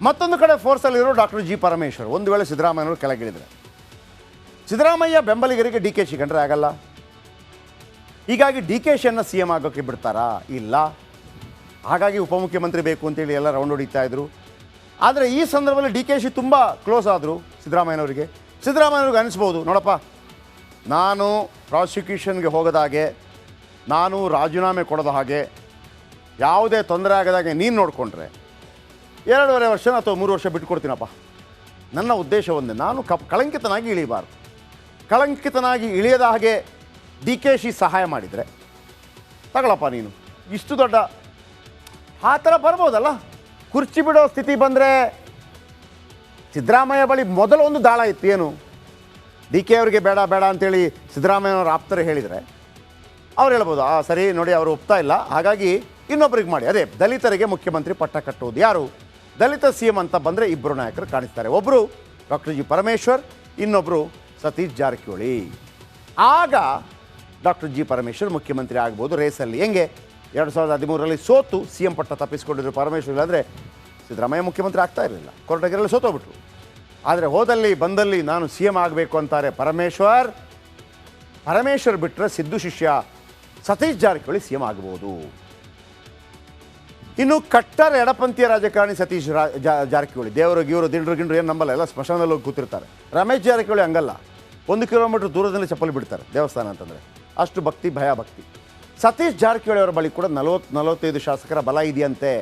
ಮತ್ತೊಂದು ಕಡೆ ಫೋರ್ಸಲ್ಲಿರೋ doctor G Parameshwar ಒಂದು ವೇಳೆ ಸಿದ್ದರಾಮಯ್ಯನವರು ಕೆಳಗಿಳಿದರೆ ಸಿದ್ದರಾಮಯ್ಯ ಬೆಂಬಲಿಗರಿಗೆ ಡಿ ಕೆ ಶಿ ಕಂಡ್ರೆ ಆಗಲ್ಲ. ಹೀಗಾಗಿ ಡಿ ಕೆ ಶಿಯನ್ನು ಸಿ ಎಂ ಆಗೋಕ್ಕೆ ಬಿಡ್ತಾರಾ? ಇಲ್ಲ. ಹಾಗಾಗಿ ಉಪಮುಖ್ಯಮಂತ್ರಿ ಬೇಕು ಅಂತೇಳಿ ಎಲ್ಲ ರೌಂಡ್ ಹೊಡಿತಾ ಇದ್ರು. ಆದರೆ ಈ ಸಂದರ್ಭದಲ್ಲಿ ಡಿ ಕೆ ಶಿ ತುಂಬ ಕ್ಲೋಸ್ ಆದರು ಸಿದ್ದರಾಮಯ್ಯನವರಿಗೆ. ಸಿದ್ದರಾಮಯ್ಯವ್ರಿಗೆ ಅನಿಸ್ಬೋದು, ನೋಡಪ್ಪ ನಾನು ಪ್ರಾಸಿಕ್ಯೂಷನ್ಗೆ ಹೋಗದ ಹಾಗೆ, ನಾನು ರಾಜೀನಾಮೆ ಕೊಡೋದ ಹಾಗೆ, ಯಾವುದೇ ತೊಂದರೆ ಆಗದಾಗೆ ನೀನು ನೋಡಿಕೊಂಡ್ರೆ 2.5 ವರ್ಷ ಅಥವಾ 3 ವರ್ಷ ಬಿಟ್ಕೊಡ್ತೀನಪ್ಪ. ನನ್ನ ಉದ್ದೇಶ ಒಂದೇ, ನಾನು ಕಳಂಕಿತನಾಗಿ ಇಳಿಬಾರ್ದು. ಕಳಂಕಿತನಾಗಿ ಇಳಿಯದ ಹಾಗೆ ಡಿ ಕೆ ಶಿ ಸಹಾಯ ಮಾಡಿದರೆ ತಗೊಳಪ್ಪ ನೀನು, ಇಷ್ಟು ದೊಡ್ಡ ಆ ಥರ ಬರ್ಬೋದಲ್ಲ. ಕುರ್ಚಿ ಬಿಡೋ ಸ್ಥಿತಿ ಬಂದರೆ ಸಿದ್ದರಾಮಯ್ಯ ಬಳಿ ಮೊದಲ ಒಂದು ದಾಳ ಇತ್ತು, ಏನು ಡಿ ಕೆ ಅವರಿಗೆ ಬೇಡ ಬೇಡ ಅಂತೇಳಿ ಸಿದ್ದರಾಮಯ್ಯನವ್ರ ಆಪ್ತರು ಹೇಳಿದರೆ ಅವ್ರು ಹೇಳ್ಬೋದು, ಸರಿ ನೋಡಿ ಅವರು ಒಪ್ತಾ ಇಲ್ಲ, ಹಾಗಾಗಿ ಇನ್ನೊಬ್ಬರಿಗೆ ಮಾಡಿ. ಅದೇ ದಲಿತರಿಗೆ ಮುಖ್ಯಮಂತ್ರಿ ಪಟ್ಟ ಕಟ್ಟುವುದು. ಯಾರು ದಲಿತ ಸಿ ಎಂ ಅಂತ ಬಂದರೆ ಇಬ್ಬರು ನಾಯಕರು ಕಾಣಿಸ್ತಾರೆ. ಒಬ್ಬರು ಡಾಕ್ಟರ್ ಜಿ ಪರಮೇಶ್ವರ್, ಇನ್ನೊಬ್ಬರು ಸತೀಶ್ ಜಾರಕಿಹೊಳಿ. ಆಗ ಡಾಕ್ಟರ್ ಜಿ ಪರಮೇಶ್ವರ್ ಮುಖ್ಯಮಂತ್ರಿ ಆಗ್ಬೋದು ರೇಸಲ್ಲಿ. ಹೆಂಗೆ 2013ರಲ್ಲಿ ಸೋತು ಸಿ ಎಂ ಪಟ್ಟ ತಪ್ಪಿಸ್ಕೊಂಡಿದ್ರು ಪರಮೇಶ್ವರ್. ಇಲ್ಲಾಂದರೆ ಸಿದ್ದರಾಮಯ್ಯ ಮುಖ್ಯಮಂತ್ರಿ ಆಗ್ತಾ ಇರಲಿಲ್ಲ, ಕೊರಟಗೆರೆಯಲ್ಲಿ ಸೋತೋಗ್ಬಿಟ್ರು. ಆದರೆ ಹೋದಲ್ಲಿ ಬಂದಲ್ಲಿ ನಾನು ಸಿ ಎಂ ಆಗಬೇಕು ಅಂತಾರೆ ಪರಮೇಶ್ವರ್. ಪರಮೇಶ್ವರ್ ಬಿಟ್ಟರೆ ಸಿದ್ದು ಶಿಷ್ಯ ಸತೀಶ್ ಜಾರಕಿಹೊಳಿ ಸಿ ಎಂ ಆಗ್ಬೋದು. ಇನ್ನು ಕಟ್ಟರ್ ಎಡಪಂಥೀಯ ರಾಜಕಾರಣಿ ಸತೀಶ್ ಜಾರಕಿಹೊಳಿ ದೇವರು ಗೀವರು ದಿಂಡ್ರು ಗಿಂಡ್ರು ಏನು ನಂಬಲ್ಲ, ಎಲ್ಲ ಸ್ಮಶಾನದಲ್ಲಿ ಹೋಗಿ ಕೂತಿರ್ತಾರೆ. ರಮೇಶ್ ಜಾರಕಿಹೊಳಿ ಹಂಗಲ್ಲ, 1 ಕಿಲೋಮೀಟ್ರ್ ದೂರದಲ್ಲಿ ಚಪ್ಪಲಿ ಬಿಡ್ತಾರೆ ದೇವಸ್ಥಾನ ಅಂತಂದರೆ, ಅಷ್ಟು ಭಕ್ತಿ, ಭಯ ಭಕ್ತಿ. ಸತೀಶ್ ಜಾರಕಿಹೊಳಿ ಅವರ ಬಳಿ ಕೂಡ 40-45 ಶಾಸಕರ ಬಲ ಇದೆಯಂತೆ.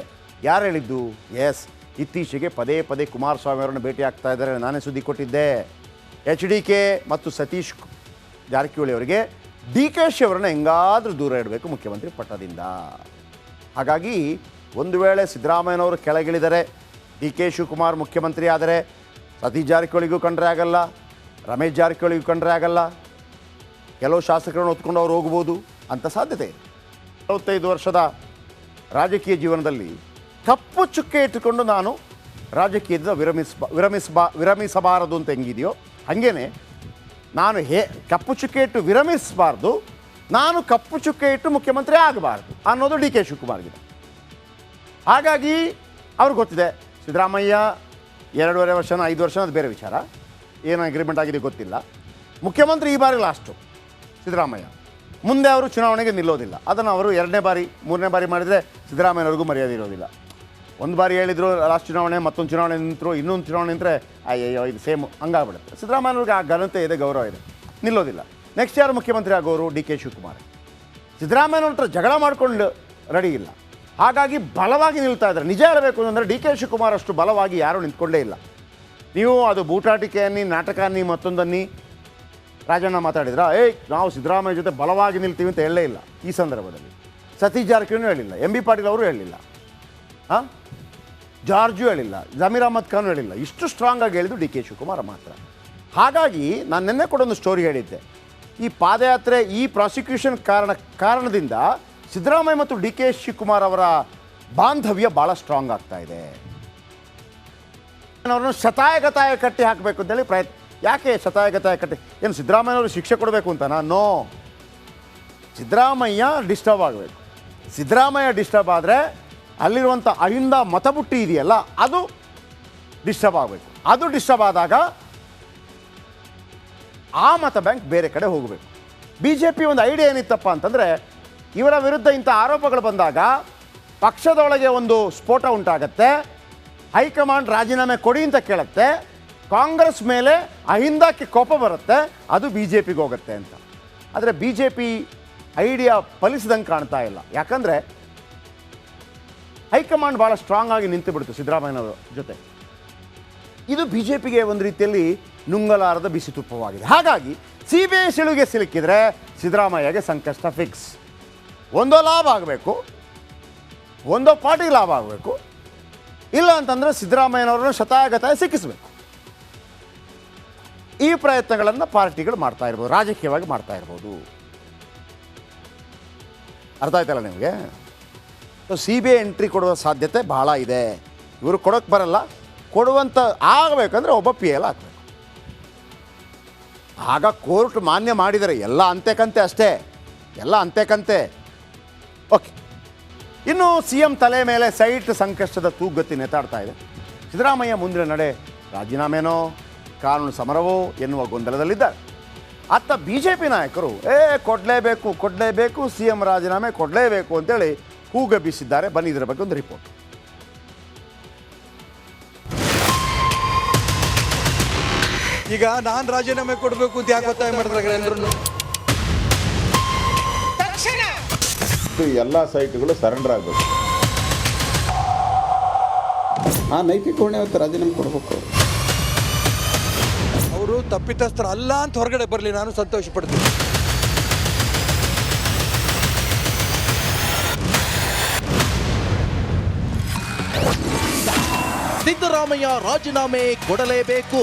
ಯಾರು ಹೇಳಿದ್ದು? ಎಸ್, ಇತ್ತೀಚೆಗೆ ಪದೇ ಪದೇ ಕುಮಾರಸ್ವಾಮಿ ಅವರನ್ನು ಭೇಟಿ ಆಗ್ತಾ ಇದ್ದಾರೆ. ನಾನೇ ಸುದ್ದಿ ಕೊಟ್ಟಿದ್ದೆ. HDK ಮತ್ತು ಸತೀಶ್ ಜಾರಕಿಹೊಳಿ ಅವರಿಗೆ ಡಿ ಕೆ ಶಿ ಅವರನ್ನು ಹೆಂಗಾದರೂ ದೂರ ಇಡಬೇಕು ಮುಖ್ಯಮಂತ್ರಿ ಪಟ್ಟದಿಂದ. ಹಾಗಾಗಿ ಒಂದು ವೇಳೆ ಸಿದ್ದರಾಮಯ್ಯನವರು ಕೆಳಗಿಳಿದರೆ, ಡಿ ಕೆ ಶಿವಕುಮಾರ್ ಮುಖ್ಯಮಂತ್ರಿ ಆದರೆ ಸತೀಶ್ ಜಾರಕಿಹೊಳಿಗೂ ಕಂಡ್ರೆ ಆಗಲ್ಲ, ರಮೇಶ್ ಜಾರಕಿಹೊಳಿಗೂ ಕಂಡ್ರೆ ಆಗಲ್ಲ, ಕೆಲವು ಶಾಸಕರನ್ನು ಹೊತ್ಕೊಂಡು ಅವ್ರು ಹೋಗ್ಬೋದು ಅಂತ ಸಾಧ್ಯತೆ ಇದೆ. 45 ವರ್ಷದ ರಾಜಕೀಯ ಜೀವನದಲ್ಲಿ ಕಪ್ಪು ಚುಕ್ಕೆ ಇಟ್ಟುಕೊಂಡು ನಾನು ರಾಜಕೀಯದಿಂದ ವಿರಮಿಸಬಾರದು ಅಂತ ಹೆಂಗಿದೆಯೋ ಹಾಗೇನೆ ನಾನು ಕಪ್ಪು ಚುಕ್ಕೆ ಇಟ್ಟು ವಿರಮಿಸಬಾರ್ದು, ನಾನು ಕಪ್ಪು ಚುಕ್ಕೆ ಇಟ್ಟು ಮುಖ್ಯಮಂತ್ರಿ ಆಗಬಾರ್ದು ಅನ್ನೋದು ಡಿ ಕೆ ಶಿವಕುಮಾರ್ಗಿದೆ. ಹಾಗಾಗಿ ಅವ್ರಿಗೆ ಗೊತ್ತಿದೆ ಸಿದ್ದರಾಮಯ್ಯ 2.5 ವರ್ಷನ 5 ವರ್ಷನ ಅದು ಬೇರೆ ವಿಚಾರ, ಏನು ಅಗ್ರಿಮೆಂಟ್ ಆಗಿದೆ ಗೊತ್ತಿಲ್ಲ. ಮುಖ್ಯಮಂತ್ರಿ ಈ ಬಾರಿ ಲಾಸ್ಟು ಸಿದ್ದರಾಮಯ್ಯ, ಮುಂದೆ ಅವರು ಚುನಾವಣೆಗೆ ನಿಲ್ಲೋದಿಲ್ಲ. ಅದನ್ನು ಅವರು 2ನೇ ಬಾರಿ 3ನೇ ಬಾರಿ ಮಾಡಿದರೆ ಸಿದ್ದರಾಮಯ್ಯವ್ರಿಗೂ ಮರ್ಯಾದೆ ಇರೋದಿಲ್ಲ. ಒಂದು ಬಾರಿ ಹೇಳಿದ್ರು ಲಾಸ್ಟ್ ಚುನಾವಣೆ, ಮತ್ತೊಂದು ಚುನಾವಣೆ ನಿಂತರು, ಇನ್ನೊಂದು ಚುನಾವಣೆ ನಿಂತರೆ ಅಯ್ಯೋ ಇದು ಸೇಮ್ ಹಂಗಾಗ್ಬಿಡುತ್ತೆ. ಸಿದ್ದರಾಮಯ್ಯವ್ರಿಗೆ ಆ ಘನತೆ ಇದೆ, ಗೌರವ ಇದೆ, ನಿಲ್ಲೋದಿಲ್ಲ. ನೆಕ್ಸ್ಟ್ ಯಾರು ಮುಖ್ಯಮಂತ್ರಿ ಆಗೋರು? D K Shivakumar. ಸಿದ್ದರಾಮಯ್ಯನವ್ರ ಹತ್ರ ಜಗಳ ಮಾಡ್ಕೊಂಡು ರೆಡಿ ಇಲ್ಲ, ಹಾಗಾಗಿ ಬಲವಾಗಿ ನಿಲ್ತಾ ಇದ್ದಾರೆ. ನಿಜ ಹೇಳಬೇಕು ಅಂದರೆ ಡಿ ಕೆ ಶಿವಕುಮಾರ್ ಅಷ್ಟು ಬಲವಾಗಿ ಯಾರೂ ನಿಂತ್ಕೊಂಡೇ ಇಲ್ಲ. ನೀವು ಅದು ಬೂಟಾಟಿಕೆ ಅನ್ನಿ, ನಾಟಕ ಅನ್ನಿ, ಮತ್ತೊಂದನ್ನಿ. ರಾಜಣ್ಣ ಮಾತಾಡಿದ್ರ ನಾವು ಸಿದ್ದರಾಮಯ್ಯ ಜೊತೆ ಬಲವಾಗಿ ನಿಲ್ತೀವಿ ಅಂತ ಹೇಳಲೇ ಇಲ್ಲ ಈ ಸಂದರ್ಭದಲ್ಲಿ. ಸತೀಶ್ ಜಾರಕಿಹೊಳಿನೂ ಹೇಳಿಲ್ಲ, MB ಪಾಟೀಲ್ ಅವರು ಹೇಳಿಲ್ಲ, ಜಾರ್ಜು ಹೇಳಿಲ್ಲ, ಜಮೀರ್ ಅಹಮದ್ ಖಾನ್ ಹೇಳಿಲ್ಲ. ಇಷ್ಟು ಸ್ಟ್ರಾಂಗ್ ಆಗಿ ಹೇಳಿದ್ದು ಡಿ ಕೆ ಶಿವಕುಮಾರ್ ಮಾತ್ರ. ಹಾಗಾಗಿ ನಾನು ನಿನ್ನೆ ಕೂಡ ಒಂದು ಸ್ಟೋರಿ ಹೇಳಿದ್ದೆ. ಈ ಪಾದಯಾತ್ರೆ, ಈ ಪ್ರಾಸಿಕ್ಯೂಷನ್ ಕಾರಣದಿಂದ ಸಿದ್ದರಾಮಯ್ಯ ಮತ್ತು ಡಿ ಕೆ ಶಿವಕುಮಾರ್ ಅವರ ಬಾಂಧವ್ಯ ಭಾಳ ಸ್ಟ್ರಾಂಗ್ ಆಗ್ತಾ ಇದೆ. ಅವರನ್ನು ಶತಾಯಗತಾಯ ಕಟ್ಟಿ ಹಾಕಬೇಕು ಅಂತೇಳಿ ಪ್ರಯತ್ನ. ಯಾಕೆ ಶತಾಯಗತಾಯ ಕಟ್ಟಿ? ಏನು ಸಿದ್ದರಾಮಯ್ಯವರು ಶಿಕ್ಷೆ ಕೊಡಬೇಕು ಅಂತನಾ? ನೋ, ಸಿದ್ದರಾಮಯ್ಯ ಡಿಸ್ಟರ್ಬ್ ಆಗಬೇಕು. ಸಿದ್ದರಾಮಯ್ಯ ಡಿಸ್ಟರ್ಬ್ ಆದರೆ ಅಲ್ಲಿರುವಂಥ ಅಹಿಂದ ಮತಬುಟ್ಟಿ ಇದೆಯಲ್ಲ ಅದು ಡಿಸ್ಟರ್ಬ್ ಆಗಬೇಕು. ಅದು ಡಿಸ್ಟರ್ಬ್ ಆದಾಗ ಆ ಮತ ಬ್ಯಾಂಕ್ ಬೇರೆ ಕಡೆ ಹೋಗಬೇಕು. BJP ಒಂದು ಐಡಿಯಾ ಏನಿತ್ತಪ್ಪ ಅಂತಂದರೆ, ಇವರ ವಿರುದ್ಧ ಇಂಥ ಆರೋಪಗಳು ಬಂದಾಗ ಪಕ್ಷದೊಳಗೆ ಒಂದು ಸ್ಫೋಟ ಉಂಟಾಗತ್ತೆ, ಹೈಕಮಾಂಡ್ ರಾಜೀನಾಮೆ ಕೊಡಿ ಅಂತ ಕೇಳುತ್ತೆ, ಕಾಂಗ್ರೆಸ್ ಮೇಲೆ ಅಹಿಂದಕ್ಕೆ ಕೋಪ ಬರುತ್ತೆ, ಅದು BJPಗೆ ಹೋಗುತ್ತೆ ಅಂತ. ಆದರೆ BJP ಐಡಿಯಾ ಫಲಿಸಿದಂಗೆ ಕಾಣ್ತಾ ಇಲ್ಲ. ಯಾಕಂದರೆ ಹೈಕಮಾಂಡ್ ಭಾಳ ಸ್ಟ್ರಾಂಗ್ ಆಗಿ ನಿಂತು ಬಿಡ್ತು ಸಿದ್ದರಾಮಯ್ಯನವರ ಜೊತೆ. ಇದು BJPಗೆ ಒಂದು ರೀತಿಯಲ್ಲಿ ನುಂಗಲಾರದ ಬಿಸಿ ತುಪ್ಪವಾಗಿದೆ. ಹಾಗಾಗಿ CBI ಸಿಳುಗೆ ಸಿಲುಕಿದ್ರೆ ಸಿದ್ದರಾಮಯ್ಯಗೆ ಸಂಕಷ್ಟ ಫಿಕ್ಸ್. ಒಂದೋ ಲಾಭ ಆಗಬೇಕು, ಒಂದೋ ಪಾರ್ಟಿ ಲಾಭ ಆಗಬೇಕು, ಇಲ್ಲ ಅಂತಂದರೆ ಸಿದ್ದರಾಮಯ್ಯನವರನ್ನು ಶತಾಯಗತಾಯ ಸಿಕ್ಕಿಸಬೇಕು. ಈ ಪ್ರಯತ್ನಗಳನ್ನು ಪಾರ್ಟಿಗಳು ಮಾಡ್ತಾ ಇರ್ಬೋದು, ರಾಜಕೀಯವಾಗಿ ಮಾಡ್ತಾ ಇರ್ಬೋದು. ಅರ್ಥ ಆಯ್ತಲ್ಲ ನಿಮಗೆ? ಸೊ CBI ಎಂಟ್ರಿ ಕೊಡುವ ಸಾಧ್ಯತೆ ಭಾಳ ಇದೆ. ಇವರು ಕೊಡೋಕ್ಕೆ ಬರಲ್ಲ, ಕೊಡುವಂಥ ಆಗಬೇಕಂದ್ರೆ ಒಬ್ಬ PL ಆಗಬೇಕು. ಆಗ ಕೋರ್ಟ್ ಮಾನ್ಯ ಮಾಡಿದರೆ ಎಲ್ಲ ಅಂತೆಕಂತೆ ಅಷ್ಟೇ, ಎಲ್ಲ ಅಂತೆಕಂತೆ. ಓಕೆ, ಇನ್ನು CM ತಲೆ ಮೇಲೆ ಸೈಟ್ ಸಂಕಷ್ಟದ ತೂಗತಿ ನೆತಾಡ್ತಾ ಇದೆ. ಸಿದ್ದರಾಮಯ್ಯ ಮುಂದಿನ ನಡೆ ರಾಜೀನಾಮೆನೋ ಕಾನೂನು ಸಮರವೋ ಎನ್ನುವ ಗೊಂದಲದಲ್ಲಿದ್ದಾರೆ. ಅತ್ತ ಬಿ ಜೆ ಪಿ ನಾಯಕರು ಕೊಡಲೇಬೇಕು ಸಿ ಎಂ ರಾಜೀನಾಮೆ ಕೊಡಲೇಬೇಕು ಅಂತೇಳಿ ಕೂಗಬ್ಬಿಸಿದ್ದಾರೆ. ಬನ್ನಿ ಇದರ ಬಗ್ಗೆ ಒಂದು ರಿಪೋರ್ಟ್. ಈಗ ನಾನು ರಾಜೀನಾಮೆ ಕೊಡಬೇಕು ಅಂತ ಯಾಕೆ ಒತ್ತಾಯ ಮಾಡಿದ್ರೆ ಎಲ್ಲರೂ ತಕ್ಷಣ ಎಲ್ಲ ಸೈಟ್ಗಳು ಸರೆಂಡರ್ ಆಗಬೇಕು. ಆ ನೈತಿಕ ಹೊಣೆ ಅವತ್ತು ರಾಜೀನಾಮೆ ಕೊಡಬೇಕು. ಅವರು ತಪ್ಪಿತಸ್ಥರ ಅಲ್ಲ ಅಂತ ಹೊರಗಡೆ ಬರಲಿ, ನಾನು ಸಂತೋಷ ಪಡ್ತೀನಿ. ಸಿದ್ದರಾಮಯ್ಯ ರಾಜೀನಾಮೆ ಕೊಡಲೇಬೇಕು.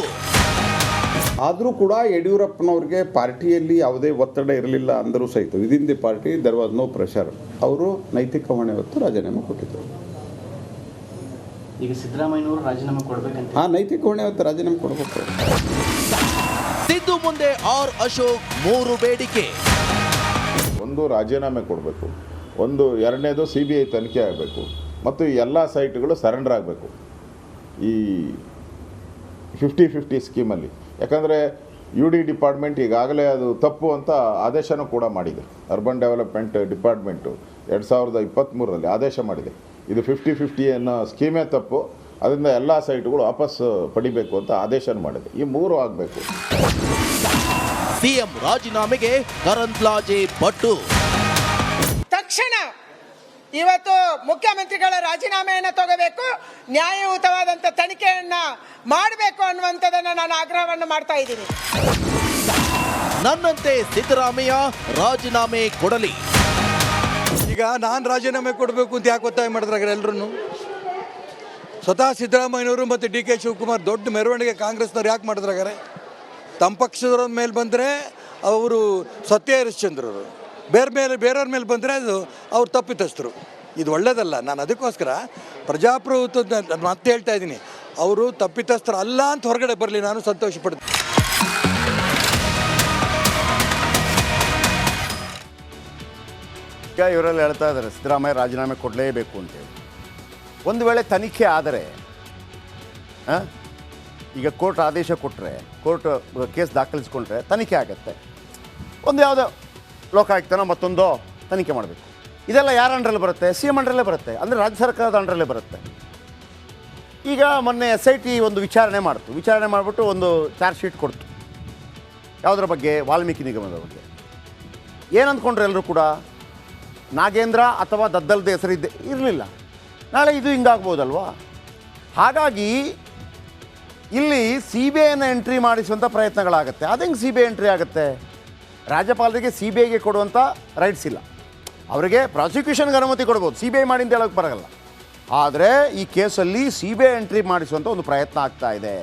ಆದರೂ ಕೂಡ ಯಡಿಯೂರಪ್ಪನವ್ರಿಗೆ ಪಾರ್ಟಿಯಲ್ಲಿ ಯಾವುದೇ ಒತ್ತಡ ಇರಲಿಲ್ಲ ಅಂದರೂ ಸಹಿತ within the party there was no pressure. ಅವರು ನೈತಿಕ ಹೊಣೆ ಹೊತ್ತು ರಾಜೀನಾಮೆ ಕೊಟ್ಟಿದ್ದರು. ಈಗ ಸಿದ್ದರಾಮಯ್ಯನವರು ರಾಜೀನಾಮೆ ಕೊಡಬೇಕಂತ ಆ ನೈತಿಕ ಹೊಣೆ ಹೊತ್ತು ರಾಜೀನಾಮೆ ಕೊಡಬೇಕು. ಸಿದ್ದು ಮುಂದೆ ಆರ್ ಅಶೋಕ್ 3 ಬೇಡಿಕೆ. ಒಂದು ರಾಜೀನಾಮೆ ಕೊಡಬೇಕು, ಒಂದು ಎರಡನೇದು CBI ತನಿಖೆ ಆಗಬೇಕು, ಮತ್ತು ಎಲ್ಲ ಸೈಟ್ಗಳು ಸರೆಂಡರ್ ಆಗಬೇಕು ಈ 50-50 ಸ್ಕೀಮಲ್ಲಿ. ಯಾಕಂದರೆ UD ಡಿಪಾರ್ಟ್ಮೆಂಟ್ ಈಗಾಗಲೇ ಅದು ತಪ್ಪು ಅಂತ ಆದೇಶನೂ ಕೂಡ ಮಾಡಿದೆ. ಅರ್ಬನ್ ಡೆವಲಪ್ಮೆಂಟ್ ಡಿಪಾರ್ಟ್ಮೆಂಟು 2023ರಲ್ಲಿ ಆದೇಶ ಮಾಡಿದೆ, ಇದು 50-50 ಅನ್ನೋ ಸ್ಕೀಮೇ ತಪ್ಪು, ಅದರಿಂದ ಎಲ್ಲ ಸೈಟ್ಗಳು ವಾಪಸ್ ಪಡಿಬೇಕು ಅಂತ ಆದೇಶ ಮಾಡಿದೆ. ಈ 3 ಆಗಬೇಕು. ಸಿಎಂ ರಾಜೀನಾಮೆಗೆ ಕರಂದ್ಲಾಜೆ ಪಟ್ಟು. ತಕ್ಷಣ ಇವತ್ತು ಮುಖ್ಯಮಂತ್ರಿಗಳ ರಾಜೀನಾಮೆಯನ್ನು ತಗೋಬೇಕು, ನ್ಯಾಯಯುತವಾದಂಥ ತನಿಖೆಯನ್ನ ಮಾಡಬೇಕು ಅನ್ನುವಂಥದ್ದನ್ನು ನಾನು ಆಗ್ರಹವನ್ನು ಮಾಡ್ತಾ ಇದ್ದೀನಿ. ನನ್ನಂತೆ ಸಿದ್ದರಾಮಯ್ಯ ರಾಜೀನಾಮೆ ಕೊಡಲಿ. ಈಗ ನಾನು ರಾಜೀನಾಮೆ ಕೊಡಬೇಕು ಅಂತ ಯಾಕೆ ಒತ್ತಾಯ ಮಾಡಿದ್ರೆ ಎಲ್ಲರೂ ಸ್ವತಃ ಸಿದ್ದರಾಮಯ್ಯನವರು ಮತ್ತು DK ಶಿವಕುಮಾರ್ ದೊಡ್ಡ ಮೆರವಣಿಗೆ ಕಾಂಗ್ರೆಸ್ನವ್ರು ಯಾಕೆ ಮಾಡಿದ್ರಾಗಾರೆ? ತಮ್ಮ ಪಕ್ಷದವ್ರ ಮೇಲೆ ಬಂದರೆ ಅವರು ಸತ್ಯ ಹರಿಶ್ಚಂದ್ರರು, ಬೇರೆಯವ್ರ ಮೇಲೆ ಬಂದರೆ ಅದು ಅವ್ರು ತಪ್ಪಿತಸ್ಥರು. ಇದು ಒಳ್ಳೆಯದಲ್ಲ. ನಾನು ಅದಕ್ಕೋಸ್ಕರ ಪ್ರಜಾಪ್ರಭುತ್ವದ ಮತ್ತೆ ಹೇಳ್ತಾ ಇದ್ದೀನಿ, ಅವರು ತಪ್ಪಿತಸ್ಥರು ಅಲ್ಲ ಅಂತ ಹೊರಗಡೆ ಬರಲಿ, ನಾನು ಸಂತೋಷ ಪಡ್ತೀನಿ. ಈಗ ಇವರೆಲ್ಲ ಹೇಳ್ತಾ ಇದ್ದಾರೆ ಸಿದ್ದರಾಮಯ್ಯ ರಾಜೀನಾಮೆ ಕೊಡಲೇಬೇಕು ಅಂತೇಳಿ. ಒಂದು ವೇಳೆ ತನಿಖೆ ಆದರೆ, ಈಗ ಕೋರ್ಟ್ ಆದೇಶ ಕೊಟ್ಟರೆ, ಕೋರ್ಟ್ ಕೇಸ್ ದಾಖಲಿಸ್ಕೊಂಡ್ರೆ ತನಿಖೆ ಆಗುತ್ತೆ. ಒಂದು ಯಾವುದೋ ಲೋಕಾಯುಕ್ತನೋ ಮತ್ತೊಂದೋ ತನಿಖೆ ಮಾಡಬೇಕು. ಇದೆಲ್ಲ ಯಾರ ಅಂಡ್ರಲ್ಲಿ ಬರುತ್ತೆ? CM ಅಂಡ್ರಲ್ಲೇ ಬರುತ್ತೆ, ಅಂದರೆ ರಾಜ್ಯ ಸರ್ಕಾರದ ಅಂಡ್ರಲ್ಲೇ ಬರುತ್ತೆ. ಈಗ ಮೊನ್ನೆ SIT ಒಂದು ವಿಚಾರಣೆ ಮಾಡಿಬಿಟ್ಟು ಒಂದು ಚಾರ್ಜ್ ಶೀಟ್ ಕೊಡ್ತು. ಯಾವುದ್ರ ಬಗ್ಗೆ? ವಾಲ್ಮೀಕಿ ನಿಗಮದ ಬಗ್ಗೆ. ಏನಂದ್ಕೊಂಡ್ರೆ ಎಲ್ಲರೂ ಕೂಡ ನಾಗೇಂದ್ರ ಅಥವಾ ದದ್ದಲ್ದ ಹೆಸರಿದ್ದೆ ಇರಲಿಲ್ಲ. ನಾಳೆ ಇದು ಹಿಂಗಾಗ್ಬೋದಲ್ವಾ? ಹಾಗಾಗಿ ಇಲ್ಲಿ CBIನ ಎಂಟ್ರಿ ಮಾಡಿಸುವಂಥ ಪ್ರಯತ್ನಗಳಾಗುತ್ತೆ. ಅದು ಹೆಂಗೆ CBI ಎಂಟ್ರಿ ಆಗುತ್ತೆ? ರಾಜ್ಯಪಾಲರಿಗೆ CBIಗೆ ಕೊಡುವಂಥ ರೈಟ್ಸ್ ಇಲ್ಲ. ಅವರಿಗೆ ಪ್ರಾಸಿಕ್ಯೂಷನ್ಗೆ ಅನುಮತಿ ಕೊಡ್ಬೋದು, CBI ಮಾಡಿ ಅಂತ ಹೇಳೋಕ್ಕೆ ಬರೋಲ್ಲ. ಆದರೆ ಈ ಕೇಸಲ್ಲಿ CBI ಎಂಟ್ರಿ ಮಾಡಿಸುವಂಥ ಒಂದು ಪ್ರಯತ್ನ ಆಗ್ತಾ ಇದೆ.